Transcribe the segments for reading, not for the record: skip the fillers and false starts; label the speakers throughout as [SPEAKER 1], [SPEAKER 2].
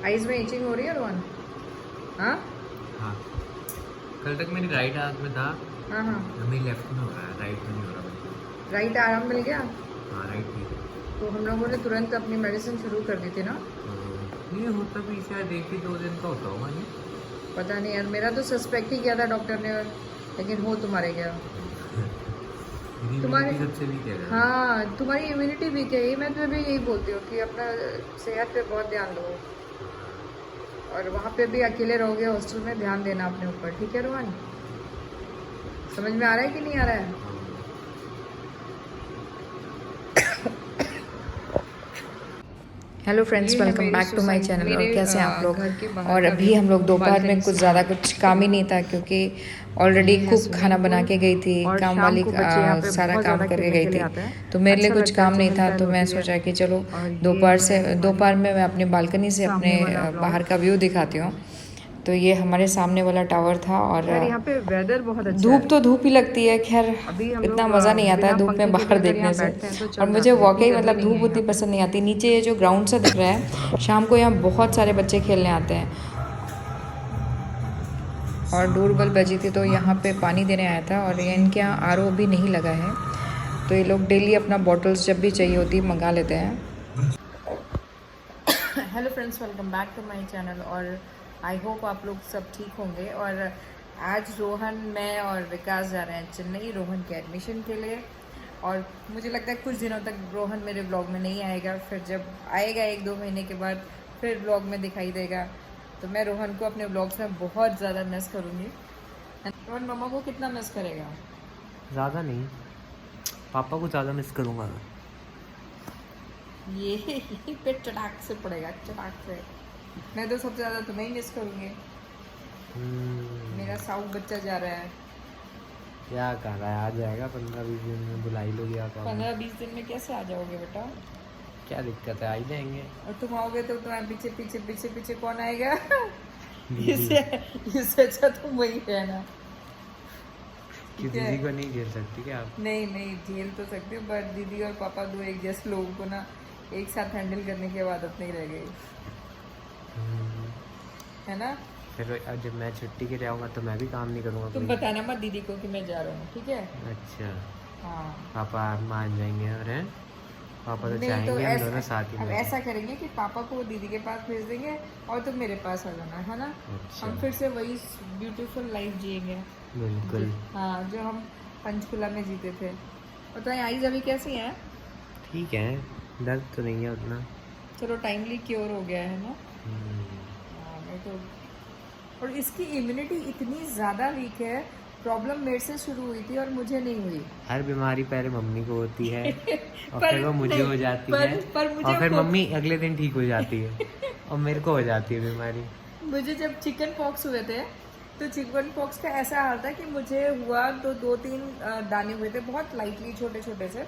[SPEAKER 1] Eyes में etching हो रही है रोहन? हाँ
[SPEAKER 2] हाँ, कल तक मेरी राइट हाथ में था,
[SPEAKER 1] हाँ हाँ।
[SPEAKER 2] अभी लेफ्ट में हो रहा है, राइट में नहीं हो रहा मुझे।
[SPEAKER 1] राइट आराम मिल गया?
[SPEAKER 2] हाँ राइट ठीक है।
[SPEAKER 1] तो हम लोगों ने तुरंत अपनी मेडिसिन शुरू कर दी थी ना।
[SPEAKER 2] ये होता भी शायद 1 ही 2 दिन का होता होगा नहीं।
[SPEAKER 1] पता नहीं यार, मेरा तो सस्पेक्ट ही किया था डॉक्टर ने, लेकिन हो तुम्हारे क्या। तुम्हारे
[SPEAKER 2] इम्यूनिटी सबसे वीक है।
[SPEAKER 1] हाँ, तुम्हारी इम्यूनिटी वीक है। ये मैं तुम्हें भी यही बोलती हूँ कि अपना सेहत पे बहुत ध्यान दो, और वहाँ पे भी अकेले रहोगे हॉस्टल में, ध्यान देना अपने ऊपर, ठीक है रोहन? समझ में आ रहा है कि नहीं आ रहा है? Hello friends, welcome back to my channel. और कैसे हैं आप लोग? और अभी हम लोग दोपहर में कुछ ज़्यादा कुछ काम ही नहीं था, क्योंकि ऑलरेडी कुक खाना बना के गई थी, काम वाली सारा काम करके गई थी, तो मेरे लिए कुछ काम नहीं था। तो मैं सोचा कि चलो दोपहर में मैं अपनी बालकनी से अपने बाहर का व्यू दिखाती हूँ। तो ये हमारे सामने वाला टावर था, और यहाँ पे वेदर बहुत अच्छा धूप तो धूप ही लगती है, खैर इतना मज़ा नहीं आता है धूप में बाहर देखने से। और मुझे वाकई मतलब धूप उतनी पसंद नहीं आती। नीचे ये जो ग्राउंड सा दिख रहा है, शाम को यहाँ बहुत सारे बच्चे खेलने आते हैं। और डोरबेल बजी थी तो यहाँ पे पानी देने आया था, और ये इनके यहाँ आरओ भी नहीं लगा है, तो ये लोग डेली अपना बॉटल्स जब भी चाहिए होती है मंगा लेते हैं। Hello friends, welcome back to my channel. और आई होप आप लोग सब ठीक होंगे। और आज रोहन, मैं और विकास जा रहे हैं चेन्नई रोहन के एडमिशन के लिए। और मुझे लगता है कुछ दिनों तक रोहन मेरे ब्लॉग में नहीं आएगा, फिर जब आएगा 1-2 महीने के बाद फिर ब्लॉग में दिखाई देगा। तो मैं रोहन को अपने ब्लॉग्स में बहुत ज़्यादा मिस करूँगी। रोहन मम्मा को कितना मिस करेगा?
[SPEAKER 2] ज़्यादा नहीं, पापा को ज़्यादा मिस करूँगा।
[SPEAKER 1] ये यहीं पे चटाक से पड़ेगा, चटाक से। मैं तो सबसे ज़्यादा तुम्हें ही मिस करूँगी। मेरा साउथ बच्चा जा रहा है।
[SPEAKER 2] क्या कर रहा है? आ जाएगा 15-20 दिन में, बुलाई लोगे आप?
[SPEAKER 1] 15-20 दिन में कैसे आ जाओगे बेटा?
[SPEAKER 2] क्या दिक्कत है, आ ही जाएंगे।
[SPEAKER 1] और तुम आओगे तो तुम्हारे पीछे पीछे पीछे पीछे कौन आएगा? इससे अच्छा तुम वही रहना।
[SPEAKER 2] कि दीदी को नहीं झेल सकती क्या आप?
[SPEAKER 1] नहीं नहीं, झेल तो सकती हूँ, बट दीदी और पापा दो एक जैसे लोगों को ना एक साथ हैंडल करने की आदत नहीं रह गई है ना।
[SPEAKER 2] फिर जब मैं छुट्टी के लिए आऊँगा तो मैं भी काम नहीं करूँगा।
[SPEAKER 1] तुम बताना मत दीदी को कि मैं जा रहा हूँ, ठीक है?
[SPEAKER 2] अच्छा
[SPEAKER 1] हाँ,
[SPEAKER 2] पापा मान जाएंगे। और हैं पापा तो
[SPEAKER 1] नहीं
[SPEAKER 2] चाहेंगे
[SPEAKER 1] तो
[SPEAKER 2] हम दोनों साथ ही
[SPEAKER 1] अब
[SPEAKER 2] में।
[SPEAKER 1] ऐसा करेंगे कि पापा को दीदी के पास भेज देंगे और तुम मेरे पास आ जाना, है ना?
[SPEAKER 2] अच्छा।
[SPEAKER 1] हम फिर से वही ब्यूटीफुल लाइफ जिएंगे।
[SPEAKER 2] बिल्कुल।
[SPEAKER 1] हाँ, जो हम पंचकुला में जीते थे। और तो आईज अभी कैसी हैं?
[SPEAKER 2] ठीक है, दर्द तो नहीं है उतना।
[SPEAKER 1] चलो टाइमली क्योर हो गया है ना। हाँ, मैं तो। और इसकी इम्यूनिटी इतनी ज़्यादा वीक है, प्रॉब्लम मेरे से शुरू हुई थी और मुझे नहीं हुई।
[SPEAKER 2] हर बीमारी पहले मम्मी को होती है और
[SPEAKER 1] पर
[SPEAKER 2] फिर वो मुझे हो जाती है,
[SPEAKER 1] मुझे
[SPEAKER 2] और फिर मम्मी अगले दिन ठीक हो जाती है और मेरे को हो जाती है बीमारी।
[SPEAKER 1] मुझे जब चिकन पॉक्स हुए थे तो चिकन पॉक्स का ऐसा हाल था कि मुझे हुआ तो 2-3 दाने हुए थे, बहुत लाइटली छोटे छोटे से।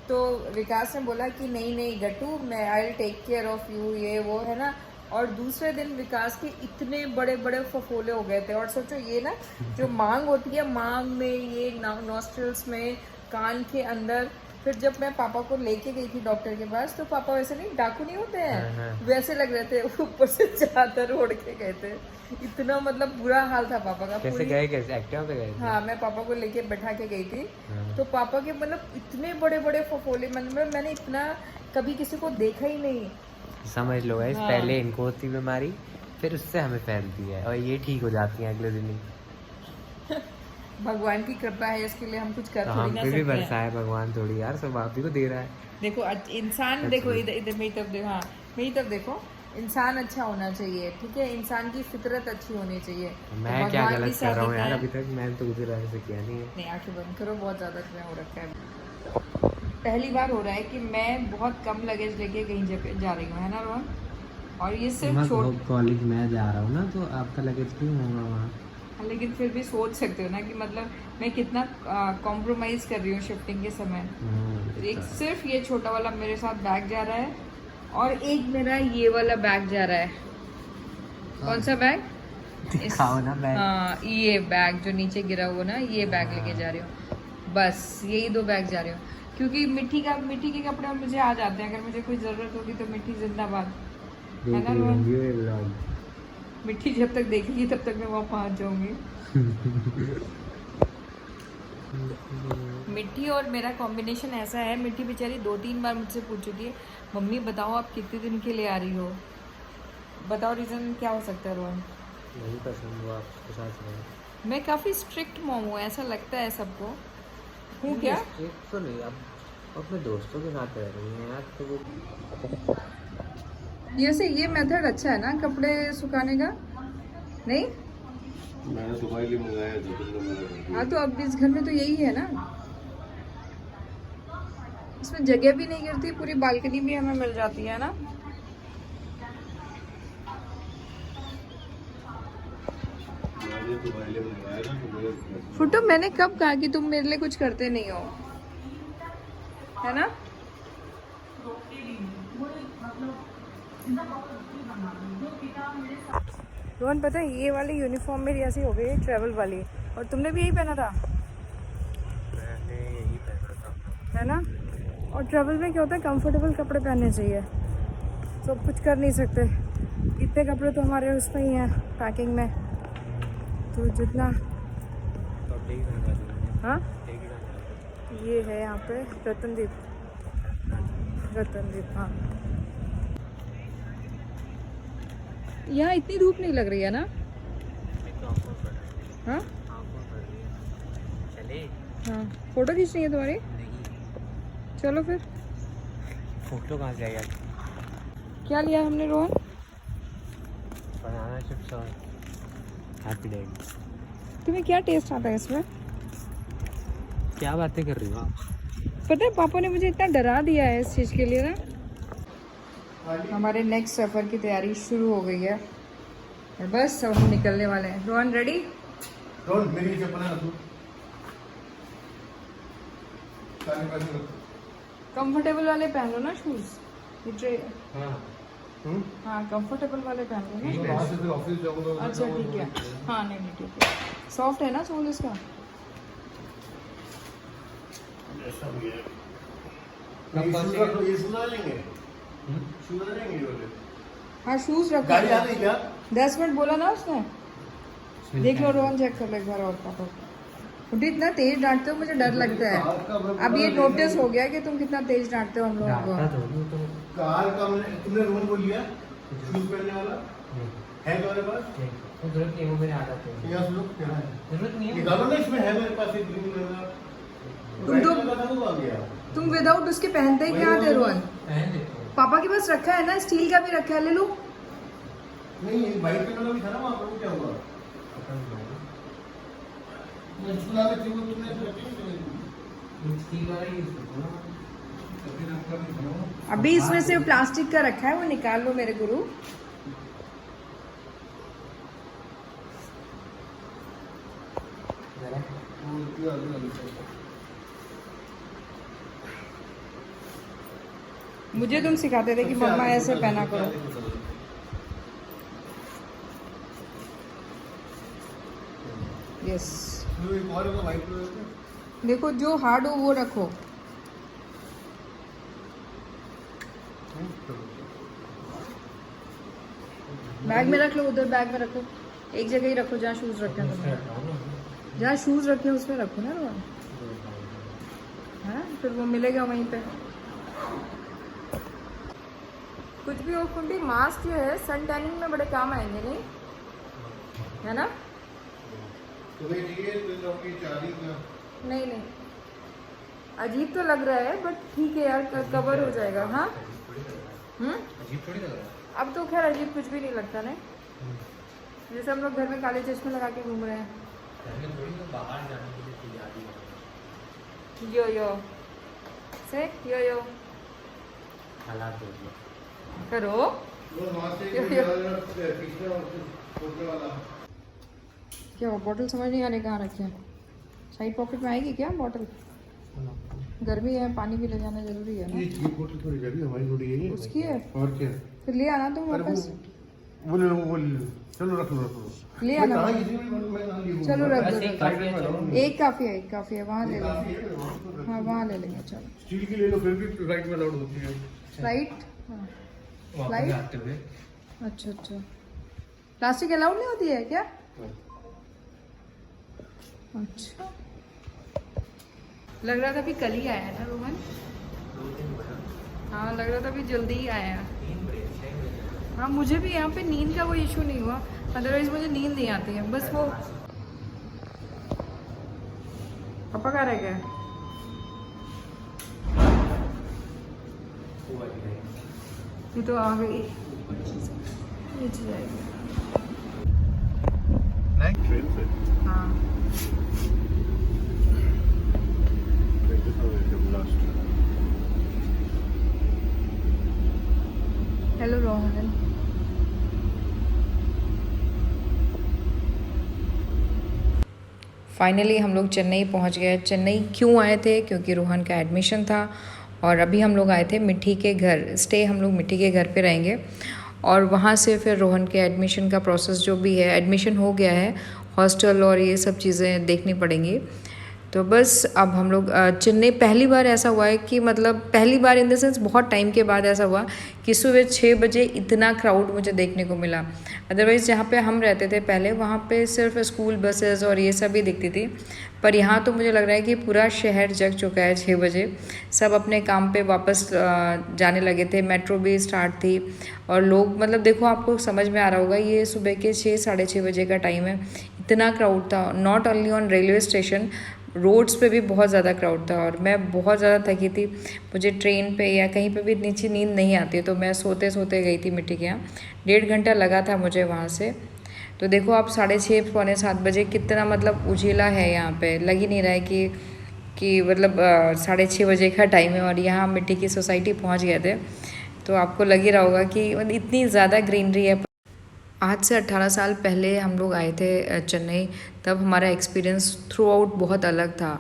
[SPEAKER 1] तो विकास ने बोला कि नहीं नहीं गट्टू, मैं I will take care of you, ये वो है ना। और दूसरे दिन विकास के इतने बड़े बड़े फफोले हो गए थे। और सोचो ये ना, जो मांग होती है, मांग में, ये नॉस्ट्रल्स में, कान के अंदर। फिर जब मैं पापा को लेके गई थी डॉक्टर के पास, तो पापा वैसे नहीं, डाकू नहीं होते हैं, वैसे लग रहे थे, ऊपर से चादर ओढ़ के गए थे। इतना मतलब बुरा हाल था पापा का।
[SPEAKER 2] कैसे गए? कैसे एक्टिवा पे गए?
[SPEAKER 1] हाँ, मैं पापा को लेके बैठा के गई थी। तो पापा के मतलब इतने बड़े बड़े फफोले, मतलब मैंने इतना कभी किसी को देखा ही नहीं।
[SPEAKER 2] समझ लो गाइस, पहले इनको होती बीमारी, फिर उससे हमें फैलती है, और ये ठीक हो जाती है अगले दिन ही।
[SPEAKER 1] भगवान की कृपा है, इसके लिए हम कुछ कर थोड़ी ना
[SPEAKER 2] सकते हैं। भी बरसा है भगवान थोड़ी यार, सब आप ही को दे रहा है।
[SPEAKER 1] देखो इंसान, देखो इधर इधर मेरी तरफ देखो, हाँ मेरी तरफ देखो, इंसान अच्छा होना चाहिए, ठीक है? इंसान की फितरत अच्छी होनी चाहिए।
[SPEAKER 2] मैं
[SPEAKER 1] तो
[SPEAKER 2] क्या गलत कर रहा हूँ यार? अभी तक मैंने तो कुछ ऐसे किया नहीं है।
[SPEAKER 1] नहीं, आंखें बंद करो, बहुत ज़्यादा तुम्हें हो रखा है। पहली बार हो रहा है कि मैं बहुत कम लगेज लेके कहीं जा रही हूँ, है ना रोहन? और ये सिर्फ
[SPEAKER 2] कॉलेज में जा रहा हूँ ना, तो आपका लगेज क्यों होगा वहाँ?
[SPEAKER 1] लेकिन फिर भी सोच सकते हो ना कि मतलब मैं कितना कॉम्प्रोमाइज कर रही हूँ शिफ्टिंग के समय। एक सिर्फ ये छोटा वाला मेरे साथ बैग जा रहा है, और एक मेरा ये वाला बैग जा रहा है। कौन सा बैग?
[SPEAKER 2] दिखाओ ना बैग।
[SPEAKER 1] हाँ, ये बैग जो नीचे गिरा हुआ ना, ये बैग लेके जा रही हूँ। बस यही 2 बैग जा रही हूँ, क्योंकि मिट्टी के कपड़े मुझे आ जाते हैं। अगर मुझे कोई ज़रूरत होगी तो मिट्टी जिंदाबाद। है ना रोहन?
[SPEAKER 2] देखेंगे ये व्लॉग।
[SPEAKER 1] मिट्टी जब तक देखेगी तब तक मैं वहाँ पहुँच जाऊंगी। मिट्टी और मेरा कॉम्बिनेशन ऐसा है, मिट्टी बेचारी 2-3 बार मुझसे पूछ चुकी है, मम्मी बताओ आप कितने दिन के लिए आ रही हो, बताओ रीज़न क्या हो सकता है रोहन?
[SPEAKER 2] नहीं पसंद वो आपके साथ रहे।
[SPEAKER 1] मैं काफ़ी स्ट्रिक्ट मॉम हूँ, ऐसा लगता है सबको। हूँ क्या?
[SPEAKER 2] एक तो नहीं, अब अपने दोस्तों के साथ रह रही हैं यार, तो वो
[SPEAKER 1] ये मेथड अच्छा है ना कपड़े सुखाने का, नहीं?
[SPEAKER 3] मैंने तुम्हारे लिए मंगाया था, तुमने मना कर दिया।
[SPEAKER 1] हाँ तो अब इस घर में तो यही है ना, इसमें जगह भी नहीं गिरती, पूरी बालकनी भी हमें मिल जाती है ना।
[SPEAKER 3] मैंने तुम्हारे लिए मंगाया था, तुम्हें
[SPEAKER 1] फुटो, मैंने कब कहा कि तुम मेरे लिए कुछ करते नहीं हो, है ना? रोहन पता है ये वाली यूनिफॉर्म मेरी ऐसी हो गई है ट्रैवल वाली, और तुमने भी यही पहना था,
[SPEAKER 2] मैंने यही पहना था।
[SPEAKER 1] है ना? और ट्रैवल में क्या होता है, कंफर्टेबल कपड़े पहनने चाहिए, तो अब कुछ कर नहीं सकते, इतने कपड़े तो हमारे उसमें ही हैं पैकिंग में, तो जितना
[SPEAKER 2] तो अब यही पहना था।
[SPEAKER 1] हाँ
[SPEAKER 2] एक ही पहना था।
[SPEAKER 1] ये है यहाँ पे रतनदीप, हाँ। यहाँ इतनी धूप नहीं लग रही है ना?
[SPEAKER 2] एक तो आंखों पर है।
[SPEAKER 1] हाँ
[SPEAKER 2] आंखों पर है। चले?
[SPEAKER 1] हाँ, फोटो खींचनी है तुम्हारी?
[SPEAKER 2] नहीं,
[SPEAKER 1] चलो फिर।
[SPEAKER 2] फोटो कहाँ से आएगा?
[SPEAKER 1] क्या लिया हमने रोहन?
[SPEAKER 2] बनाना चिप्स और हैप्पी डैडी।
[SPEAKER 1] तुम्हें क्या टेस्ट आता है इसमें?
[SPEAKER 2] क्या बातें कर रही हो आप?
[SPEAKER 1] पता है पापा ने मुझे इतना डरा दिया है इस चीज़ के लिए ना। हमारे नेक्स्ट सफ़र की तैयारी शुरू हो गई है और बस अब हम निकलने वाले हैं। रोहन रेडी?
[SPEAKER 3] रोहन मेरी चप्पल है ना तू, सारे पैसे रख।
[SPEAKER 1] कंफर्टेबल वाले पहन लो ना शूज़,
[SPEAKER 2] हाँ।
[SPEAKER 1] हाँ कंफर्टेबल वाले पहन लो ना।
[SPEAKER 3] वहाँ से फिर ऑफिस जाऊँगा।
[SPEAKER 1] अच्छा ठीक है, हाँ नहीं नहीं ठीक है, सॉफ्ट है ना सोल इसका?
[SPEAKER 3] ऐसा भी है। ये शूज रख लो, ये शूज आ जाएंगे, शूज आ जाएंगे ये वाले।
[SPEAKER 1] हाँ शूज़ रखो।
[SPEAKER 3] गाड़ी आ गई क्या?
[SPEAKER 1] 10 मिनट बोला ना उसने। देख लो रोहन, चेक कर लो एक बार और पापा को। मुझे इतना तेज डांटते हो, मुझे डर लगता है। अब ये नोटिस हो गया कि तुम कितना तेज डांटते हो हम लोगों को।
[SPEAKER 3] कार का तुमने रोहन को लिया शूज पहनने वाला है तुम्हारे पास?
[SPEAKER 2] जरूरत नहीं है, वो मेरे आ जाते हैं।
[SPEAKER 3] यहाँ सुनो क्या है,
[SPEAKER 2] जरूरत नहीं है।
[SPEAKER 3] निकालो ना, इसमें है मेरे पास एक ग्रीन कलर का।
[SPEAKER 1] तुम तो-
[SPEAKER 3] ब्राइट कलर का था, वो आ गया।
[SPEAKER 1] तुम विदाउट उसके पहनते ही क्या थे रोहन?
[SPEAKER 2] पहन लेता हूँ।
[SPEAKER 1] पापा के पास रखा है ना, स्टील का भी रखा है, ले लो।
[SPEAKER 3] नहीं ये वाइट कलर भी था ना वहाँ पर, वो क्या हुआ? स्कूल आगे थी वो, तुमने तो रखी नहीं।
[SPEAKER 2] स्टील वाला ही यूज करता हूँ।
[SPEAKER 3] तो फिर आपका भी था।
[SPEAKER 1] अभी इसमें से प्लास्टिक का रखा है, वो निकाल लो मेरे गुरु।
[SPEAKER 2] जरा।
[SPEAKER 3] वो इतना आगे लगा था।
[SPEAKER 1] मुझे तुम सिखाते थे कि मम्मा ऐसे पहना करो। यस,
[SPEAKER 3] एक और होगा वाइट कलर का।
[SPEAKER 1] देखो जो हार्ड हो वो रखो। बैग में रख लो, उधर बैग में रखो, एक जगह ही रखो जहाँ शूज रखे हैं तुमने। जहाँ शूज रखे हैं उसमें रखो ना रोहन, है ना? फिर वो मिलेगा वहीं पे। कुछ भी हो कुंडी, मास्क जो है सन टैनिंग में बड़े काम आएंगे, नहीं है ना?
[SPEAKER 3] तुम्हें चाहिए तो जाओगी चारी का।
[SPEAKER 1] नहीं नहीं, अजीब तो लग रहा है बट ठीक है यार, कवर हो जाएगा। हाँ
[SPEAKER 2] अजीब थोड़ी लग रहा है।
[SPEAKER 1] अब तो खैर अजीब कुछ भी नहीं लगता नहीं, जैसे हम लोग घर में काले चश्मे लगा के घूम रहे हैं।
[SPEAKER 2] पहले थोड़ी तो बाहर जाने के लिए तैयारी है।
[SPEAKER 1] यो यो से यो यो
[SPEAKER 2] हालात देख लो।
[SPEAKER 1] करो।
[SPEAKER 3] वो वहाँ से तीसरा छोटे वाला।
[SPEAKER 1] क्या वो बॉटल समझ नहीं आ रही कहाँ रखे हैं? साइड पॉकेट में आएगी क्या बॉटल? गर्मी है, पानी भी ले जाना जरूरी है ना।
[SPEAKER 3] ये बोतल थोड़ी जगह हमारी थोड़ी है ये।
[SPEAKER 1] उसकी है,
[SPEAKER 3] और क्या?
[SPEAKER 1] फिर ले आना तुम
[SPEAKER 3] अरे
[SPEAKER 1] वापस।
[SPEAKER 3] वो ले लो, वो ले लो। चलो रख लो, रख लो।
[SPEAKER 1] ले
[SPEAKER 3] मैं
[SPEAKER 1] आना।
[SPEAKER 3] कहाँ इतनी बड़ी बोतल मैं कहाँ ले लूँगा?
[SPEAKER 1] चलो रख दो,
[SPEAKER 2] ऐसे ही
[SPEAKER 1] रख
[SPEAKER 2] काट
[SPEAKER 1] दो।
[SPEAKER 2] के चलो।
[SPEAKER 1] एक काफ़ी है, एक काफ़ी है, वहाँ ले
[SPEAKER 3] काफी
[SPEAKER 1] लेंगे।
[SPEAKER 3] है, वहाँ तो रख
[SPEAKER 1] हाँ
[SPEAKER 3] लो।
[SPEAKER 1] वहाँ ले लेंगे, चलो।
[SPEAKER 3] स्टील की ले लो, फिर भी राइट में अलाउड होती है।
[SPEAKER 1] राइट, हाँ
[SPEAKER 2] वापस
[SPEAKER 1] Right?
[SPEAKER 2] आते हुए
[SPEAKER 1] अच्छा अच्छा, प्लास्टिक अलाउड नहीं होती है क्या? अच्छा, लग रहा था अभी कल ही आया ना रोहन। हाँ लग रहा था अभी जल्दी ही आया। हाँ मुझे भी यहाँ पे नींद का कोई इशू नहीं हुआ, अदरवाइज मुझे नींद नहीं आती है। बस वो पापा कहाँ रह गए? ये तो आ गई, नीचे जाएगी।
[SPEAKER 3] ट्रेन से
[SPEAKER 1] हाँ हेलो रोहन। फाइनली हम लोग चेन्नई पहुंच गए। चेन्नई क्यों आए थे? क्योंकि रोहन का एडमिशन था और अभी हम लोग आए थे मिट्टी के घर। स्टे हम लोग मिट्टी के घर पे रहेंगे और वहाँ से फिर रोहन के एडमिशन का प्रोसेस जो भी है, एडमिशन हो गया है, हॉस्टल और ये सब चीज़ें देखनी पड़ेंगी। तो बस अब हम लोग चेन्नई पहली बार ऐसा हुआ है कि मतलब पहली बार इन द सेंस बहुत टाइम के बाद ऐसा हुआ कि सुबह 6 बजे इतना क्राउड मुझे देखने को मिला। अदरवाइज़ जहाँ पे हम रहते थे पहले, वहाँ पे सिर्फ स्कूल बसेस और ये सब ही दिखती थी, पर यहाँ तो मुझे लग रहा है कि पूरा शहर जग चुका है। 6 बजे सब अपने काम पे वापस जाने लगे थे, मेट्रो भी स्टार्ट थी और लोग मतलब देखो आपको समझ में आ रहा होगा, ये सुबह के 6 साढ़े 6 बजे का टाइम है, इतना क्राउड था। Not only on railway station, roads पे भी बहुत ज़्यादा क्राउड था और मैं बहुत ज़्यादा थकी थी। मुझे ट्रेन पे या कहीं पे भी इतनी अच्छी नींद नहीं आती, तो मैं सोते सोते गई थी मिट्टी के यहाँ। 1.5 घंटा लगा था मुझे वहाँ से। तो देखो आप 6:30 पौने 7 बजे कितना मतलब उजीला है यहाँ पे, लग ही नहीं रहा है कि मतलब 6:30 बजे का टाइम है और यहाँ मिट्टी की सोसाइटी पहुँच गए थे। तो आपको लग ही रहा होगा कि मतलब इतनी ज़्यादा ग्रीनरी है। आज से 18 साल पहले हम लोग आए थे चेन्नई, तब हमारा एक्सपीरियंस थ्रू आउट बहुत अलग था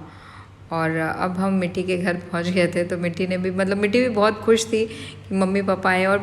[SPEAKER 1] और अब हम मिट्टी के घर पहुंच गए थे। तो मिट्टी ने भी मतलब मिट्टी भी बहुत खुश थी कि मम्मी पापा आए और